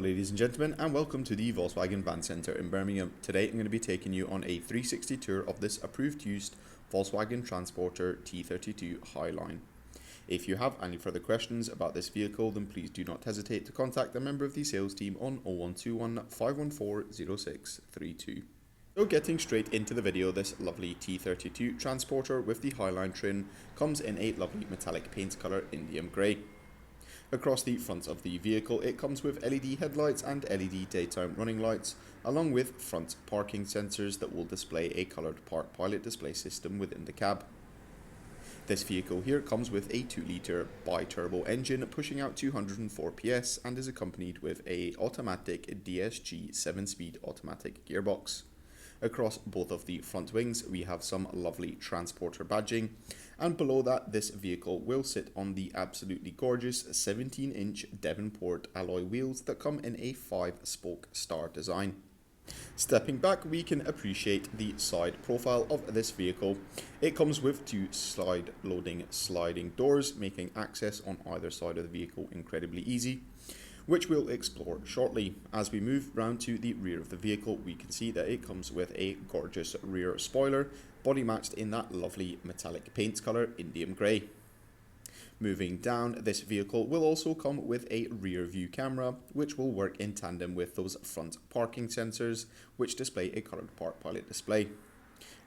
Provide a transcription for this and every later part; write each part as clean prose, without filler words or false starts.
ladies and gentlemen, and welcome to the Volkswagen Van Centre in Birmingham. Today I'm going to be taking you on a 360 tour of this approved used Volkswagen Transporter T32 Highline. If you have any further questions about this vehicle, then please do not hesitate to contact a member of the sales team on 0121 514 0632. So getting straight into the video, this lovely T32 Transporter with the Highline trim comes in a lovely metallic paint colour Indium grey. Across the front of the vehicle, it comes with LED headlights and LED daytime running lights, along with front parking sensors that will display a coloured Park Pilot display system within the cab. This vehicle here comes with a 2-litre bi-turbo engine pushing out 204 PS and is accompanied with a automatic DSG 7-speed automatic gearbox. Across both of the front wings we have some lovely transporter badging, and below that this vehicle will sit on the absolutely gorgeous 17-inch Devonport alloy wheels that come in a 5-spoke star design. Stepping back, we can appreciate the side profile of this vehicle. It comes with 2 sliding doors, making access on either side of the vehicle incredibly easy, which we'll explore shortly. As we move round to the rear of the vehicle, we can see that it comes with a gorgeous rear spoiler, body matched in that lovely metallic paint colour Indium grey. Moving down, this vehicle will also come with a rear view camera, which will work in tandem with those front parking sensors, which display a coloured Park Pilot display.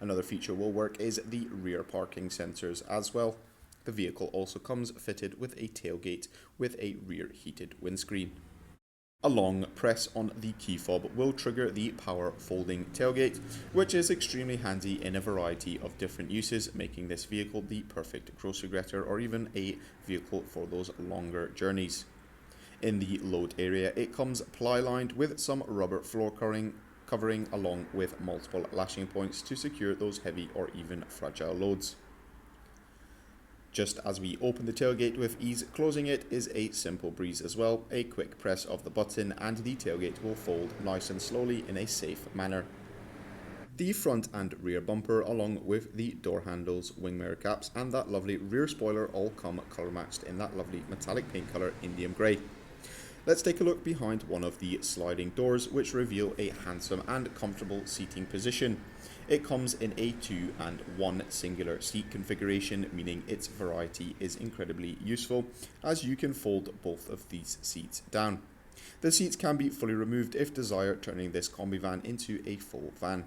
Another feature will work is the rear parking sensors as well. The vehicle also comes fitted with a tailgate with a rear heated windscreen. A long press on the key fob will trigger the power folding tailgate, which is extremely handy in a variety of different uses, making this vehicle the perfect grocery getter or even a vehicle for those longer journeys. In the load area, it comes ply-lined with some rubber floor covering along with multiple lashing points to secure those heavy or even fragile loads. Just as we open the tailgate with ease, closing it is a simple breeze as well. A quick press of the button and the tailgate will fold nice and slowly in a safe manner. The front and rear bumper, along with the door handles, wing mirror caps and that lovely rear spoiler all come colour matched in that lovely metallic paint colour Indium grey. Let's take a look behind one of the sliding doors, which reveal a handsome and comfortable seating position. It comes in a 2 and 1 singular seat configuration, meaning its variety is incredibly useful as you can fold both of these seats down. The seats can be fully removed if desired, turning this combi van into a full van.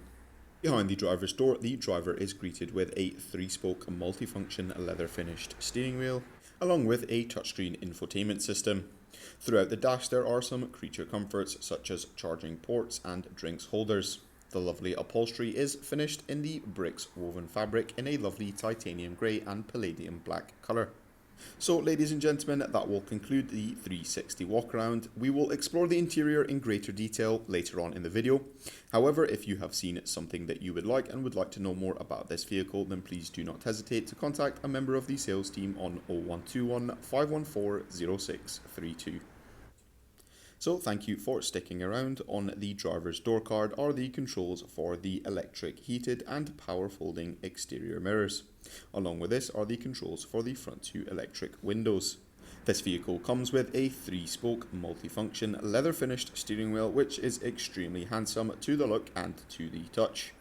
Behind the driver's door, the driver is greeted with a 3-spoke multifunction leather finished steering wheel, along with a touchscreen infotainment system. Throughout the dash there are some creature comforts such as charging ports and drinks holders. The lovely upholstery is finished in the bricks woven fabric in a lovely titanium grey and palladium black colour. So ladies and gentlemen, that will conclude the 360 walk around. We will explore the interior in greater detail later on in the video. However, if you have seen something that you would like and would like to know more about this vehicle, then please do not hesitate to contact a member of the sales team on 0121 514 0632. So thank you for sticking around. On the driver's door card are the controls for the electric heated and power folding exterior mirrors. Along with this are the controls for the front 2 electric windows. This vehicle comes with a 3-spoke multifunction leather finished steering wheel, which is extremely handsome to the look and to the touch.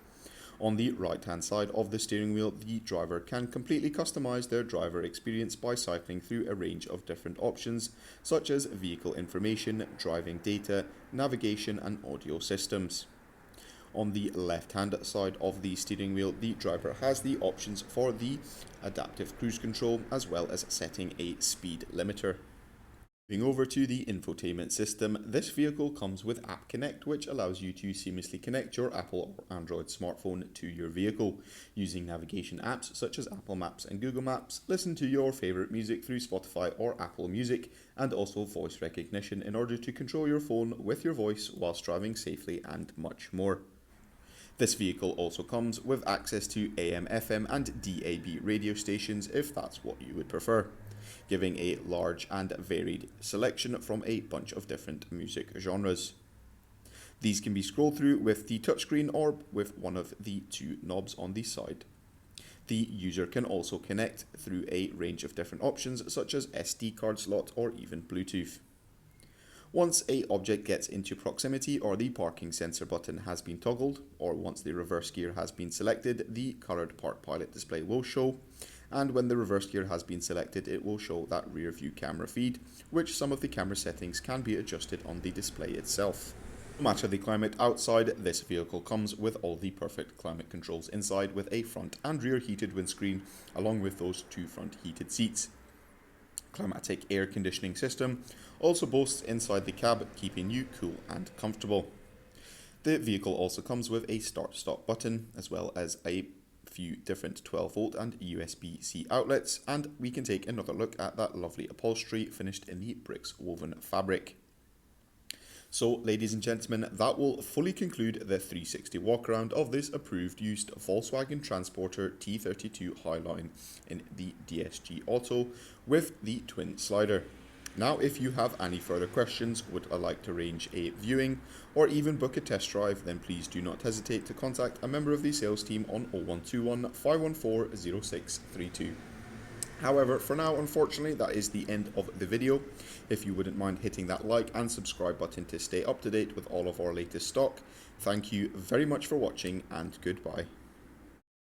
On the right hand side of the steering wheel, the driver can completely customize their driver experience by cycling through a range of different options such as vehicle information, driving data, navigation and audio systems. On the left hand side of the steering wheel, the driver has the options for the adaptive cruise control as well as setting a speed limiter. Moving over to the infotainment system, this vehicle comes with App Connect, which allows you to seamlessly connect your Apple or Android smartphone to your vehicle. Using navigation apps such as Apple Maps and Google Maps, listen to your favourite music through Spotify or Apple Music, and also voice recognition in order to control your phone with your voice whilst driving safely and much more. This vehicle also comes with access to AM, FM and DAB radio stations if that's what you would prefer, giving a large and varied selection from a bunch of different music genres. These can be scrolled through with the touchscreen or with one of the 2 knobs on the side. The user can also connect through a range of different options such as SD card slot or even Bluetooth. Once a object gets into proximity or the parking sensor button has been toggled, or once the reverse gear has been selected, the coloured Park Pilot display will show, and when the reverse gear has been selected it will show that rear view camera feed, which some of the camera settings can be adjusted on the display itself. No matter the climate outside, this vehicle comes with all the perfect climate controls inside, with a front and rear heated windscreen along with those 2 front heated seats. Climatic air conditioning system also boasts inside the cab, keeping you cool and comfortable. The vehicle also comes with a start-stop button, as well as a few different 12 volt and USB-C outlets, and we can take another look at that lovely upholstery finished in the bricks woven fabric. So, ladies and gentlemen, that will fully conclude the 360 walkaround of this approved used Volkswagen Transporter T32 Highline in the DSG Auto with the twin slider. Now, if you have any further questions, would like to arrange a viewing, or even book a test drive, then please do not hesitate to contact a member of the sales team on 0121 514 0632. However, for now, unfortunately, that is the end of the video. If you wouldn't mind hitting that like and subscribe button to stay up to date with all of our latest stock. Thank you very much for watching, and goodbye.